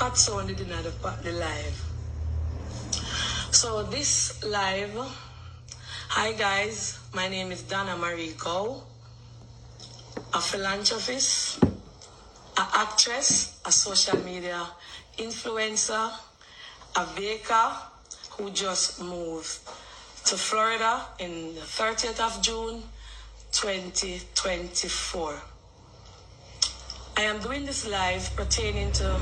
Pat sounded in the live. So this live, hi guys, my name is Donna Marie Go, a philanthropist, an actress, a social media influencer, a baker who just moved to Florida in the 30th of June, 2024. I am doing this live pertaining to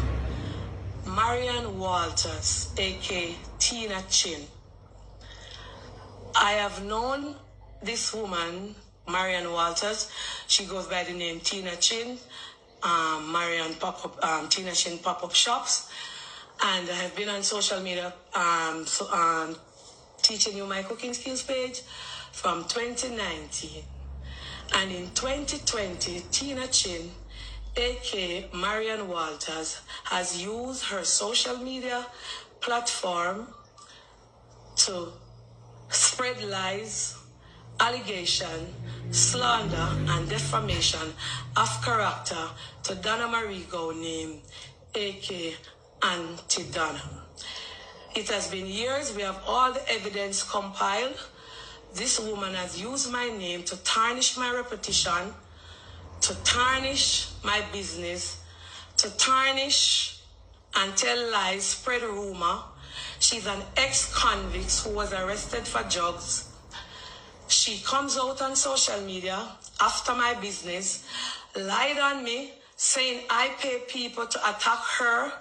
Marian Walters, aka Tina Chin. I have known this woman, Marian Walters. She goes by the name Tina Chin, Tina Chin pop-up shops. And I have been on social media teaching you my cooking skills page from 2019. And in 2020, Tina Chin, aka Marian Walters, has used her social media platform to spread lies, allegation, slander, and defamation of character to Donna Marie Go name, aka Aunty Donna. It has been years. We have all the evidence compiled. This woman has used my name to tarnish my reputation, to tarnish my business, to tarnish and tell lies, spread rumor. She's an ex-convict who was arrested for drugs. She comes out on social media after my business, lied on me, saying I pay people to attack her,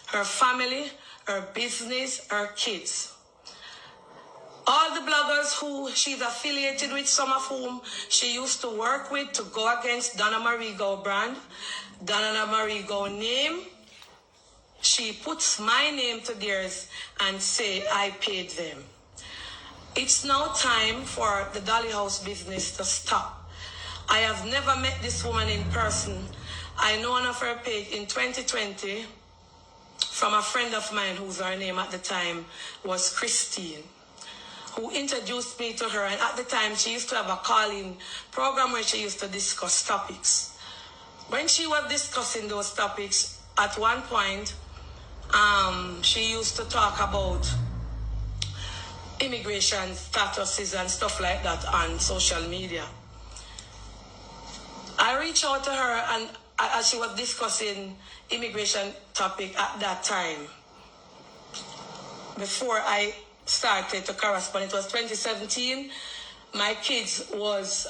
her family, her business, her kids. All the bloggers who she's affiliated with, some of whom she used to work with to go against Donna Marie Go brand, Donna Marie Go name, she puts my name to theirs and say I paid them. It's now time for the Dolly House business to stop. I have never met this woman in person. I know one of her page in 2020 from a friend of mine whose her name at the time was Christine, who introduced me to her. And at the time, she used to have a call-in program where she used to discuss topics. When she was discussing those topics, at one point, she used to talk about immigration statuses and stuff like that on social media. I reached out to her, and as she was discussing immigration topic at that time, before I started to correspond, it was 2017, my kids was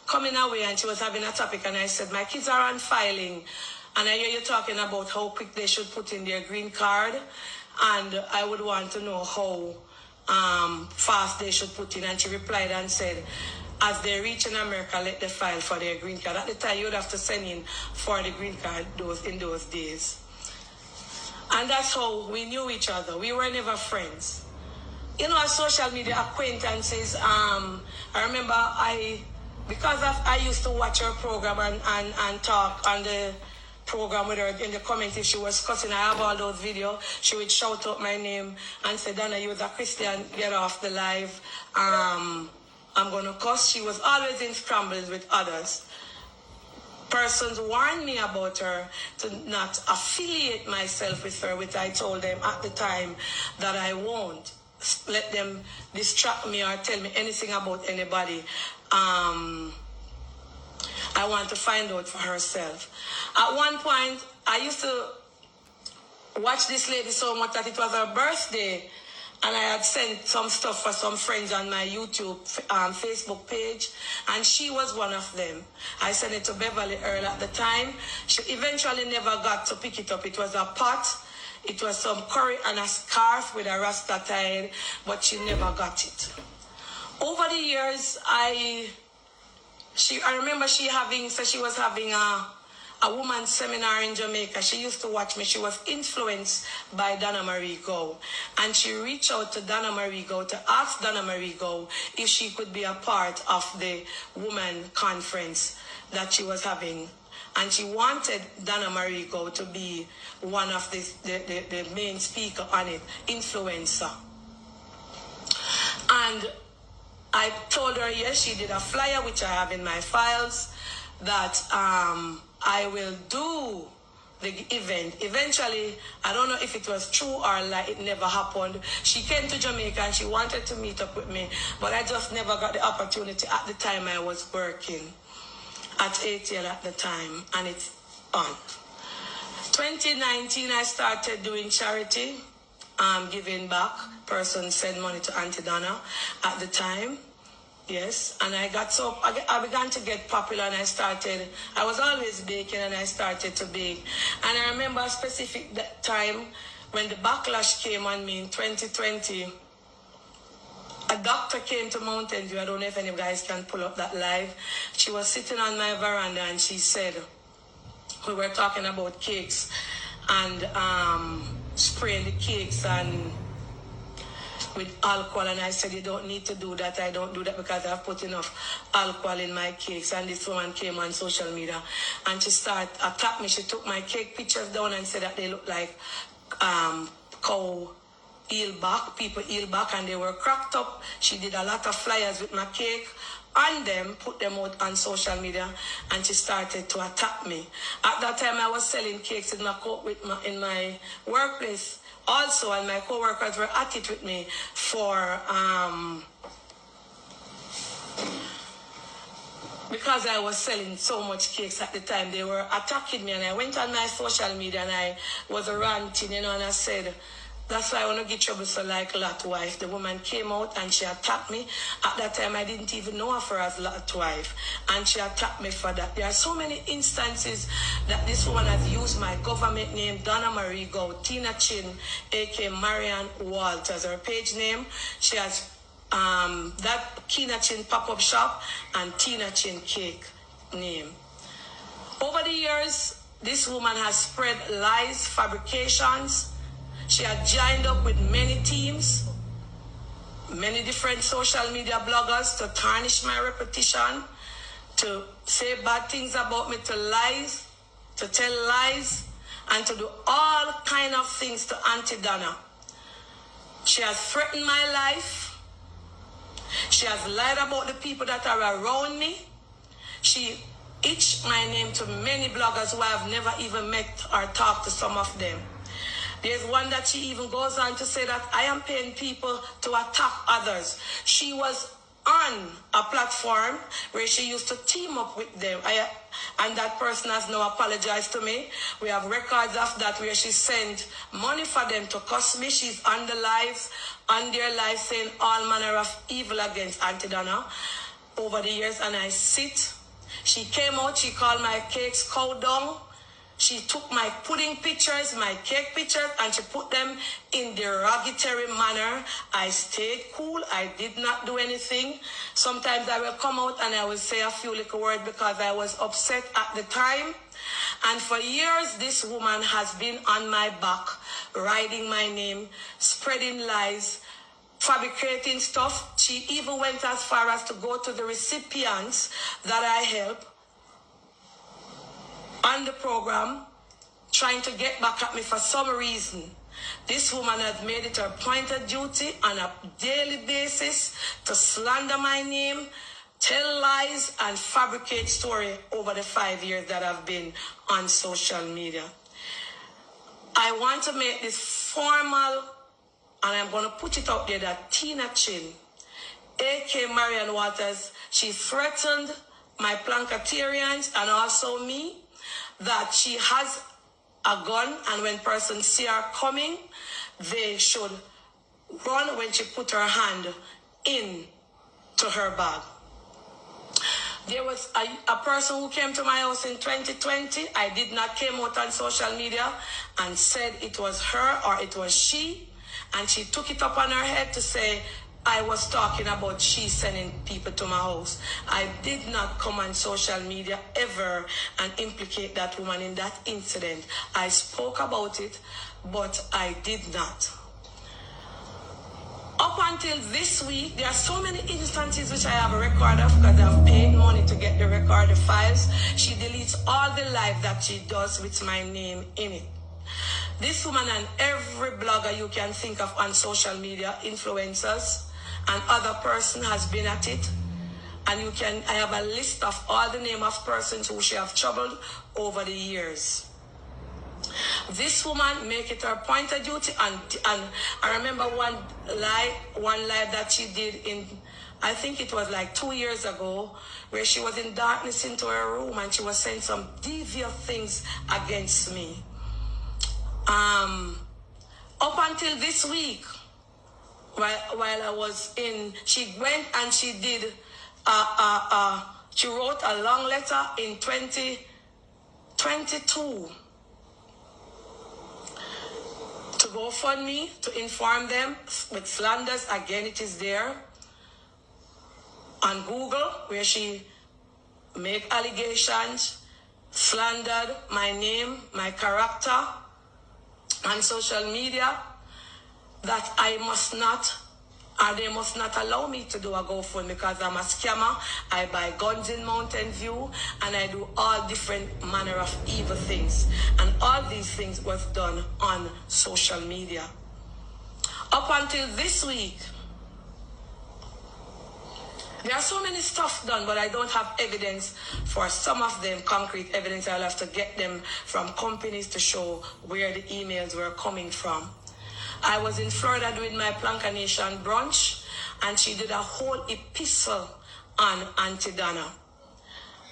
coming away and she was having a topic, and I said, my kids are on filing, and I hear you talking about how quick they should put in their green card, and I would want to know how fast they should put in. And she replied and said, as they reach in America, let them file for their green card. At the time, you would have to send in for the green card in those days. And that's how we knew each other. We were never friends. You know, our social media acquaintances, I remember because I used to watch her program and talk on the program with her in the comments. If she was cussing, I have all those videos. She would shout out my name and say, Donna, you was a Christian, get off the live. I'm going to cuss. She was always in scrambles with others. Persons warned me about her to not affiliate myself with her, which I told them at the time that I won't let them distract me or tell me anything about anybody. I want to find out for herself. At one point, I used to watch this lady so much that it was her birthday, and I had sent some stuff for some friends on my YouTube, Facebook page, and she was one of them. I sent it to Beverly Earl at the time. She eventually never got to pick it up. It was a pot, it was some curry and a scarf with a rasta tie, but she never got it. Over the years, I remember she was having a woman's seminar in Jamaica. She used to watch me. She was influenced by Donna Marie Go. And she reached out to Donna Marie Go to ask Donna Marie Go if she could be a part of the woman conference that she was having. And she wanted Donna Marie Go to be one of the main speaker on it, influencer. And I told her, yes, she did a flyer, which I have in my files, that I will do the event. Eventually, I don't know if it was true or like it never happened. She came to Jamaica and she wanted to meet up with me, but I just never got the opportunity. At the time I was working at ATL at the time, and it's on. 2019, I started doing charity, giving back. Person sent money to Aunty Donna at the time. Yes, and I began to get popular, and I was always baking, and I started to bake. And I remember a specific time when the backlash came on me in 2020. A doctor came to Mountain View. I don't know if any guys can pull up that live. She was sitting on my veranda, and she said, we were talking about cakes and spraying the cakes and with alcohol, and I said, you don't need to do that. I don't do that because I've put enough alcohol in my cakes. And this woman came on social media and she started attack me. She took my cake pictures down and said that they look like cow heel back, people heel back, and they were cracked up. She did a lot of flyers with my cake on them, put them out on social media, and she started to attack me. At that time, I was selling cakes in my workplace also, and my co-workers were at it with me for because I was selling so much cakes at the time. They were attacking me, and I went on my social media and I was ranting, and I said, that's why I want to get trouble so like Lot wife. The woman came out and she attacked me. At that time, I didn't even know her as Lot wife. And she attacked me for that. There are so many instances that this woman has used my government name, Donna Marie Go, Tina Chin, a.k.a. Marian Walters, her page name. She has that Tina Chin pop-up shop and Tina Chin cake name. Over the years, this woman has spread lies, fabrications. She had joined up with many teams, many different social media bloggers to tarnish my reputation, to say bad things about me, to lies, to tell lies, and to do all kind of things to Aunty Donna. She has threatened my life. She has lied about the people that are around me. She itched my name to many bloggers who I have never even met or talked to, some of them. There's one that she even goes on to say that I am paying people to attack others. She was on a platform where she used to team up with them. And that person has now apologized to me. We have records of that where she sent money for them to cuss me. She's on the lives, on their lives, saying all manner of evil against Aunty Donna over the years. And I sit. She came out, she called my cakes cow dung. She took my pudding pictures, my cake pictures, and she put them in derogatory manner. I stayed cool. I did not do anything. Sometimes I will come out and I will say a few little words because I was upset at the time. And for years, this woman has been on my back, writing my name, spreading lies, fabricating stuff. She even went as far as to go to the recipients that I help on the program, trying to get back at me for some reason. This woman has made it her point of duty on a daily basis to slander my name, tell lies, and fabricate story over the 5 years that I've been on social media. I want to make this formal, and I'm going to put it out there that Tina Chin, a.k.a. Marian Waters, she threatened my Plancatarians and also me that she has a gun, and when persons see her coming, they should run when she put her hand in to her bag. There was a person who came to my house in 2020. I did not came out on social media and said it was her or it was she, and she took it up on her head to say I was talking about she sending people to my house. I did not come on social media ever and implicate that woman in that incident. I spoke about it, but I did not. Up until this week, there are so many instances which I have a record of because I've paid money to get the record, the files. She deletes all the live that she does with my name in it. This woman and every blogger you can think of on social media, influencers, and other person has been at it. And I have a list of all the name of persons who she have troubled over the years. This woman make it her point of duty, and I remember one live that she did in, I think it was like 2 years ago, where she was in darkness into her room and she was saying some devious things against me. Up until this week, while I was in, she went and she did, she wrote a long letter in 2022 to go for me, to inform them with slanders. Again, it is there on Google, where she make allegations, slandered my name, my character on social media, that I must not, or they must not allow me to do a GoFundMe because I'm a scammer. I buy guns in Mountain View and I do all different manner of evil things. And all these things was done on social media. Up until this week, there are so many stuff done, but I don't have evidence for some of them, concrete evidence. I'll have to get them from companies to show where the emails were coming from. I was in Florida doing my Planka Nation brunch, and she did a whole epistle on Aunty Donna.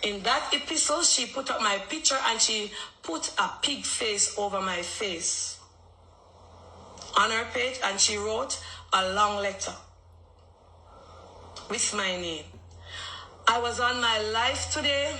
In that epistle, she put up my picture and she put a pig face over my face on her page, and she wrote a long letter with my name. I was on my live today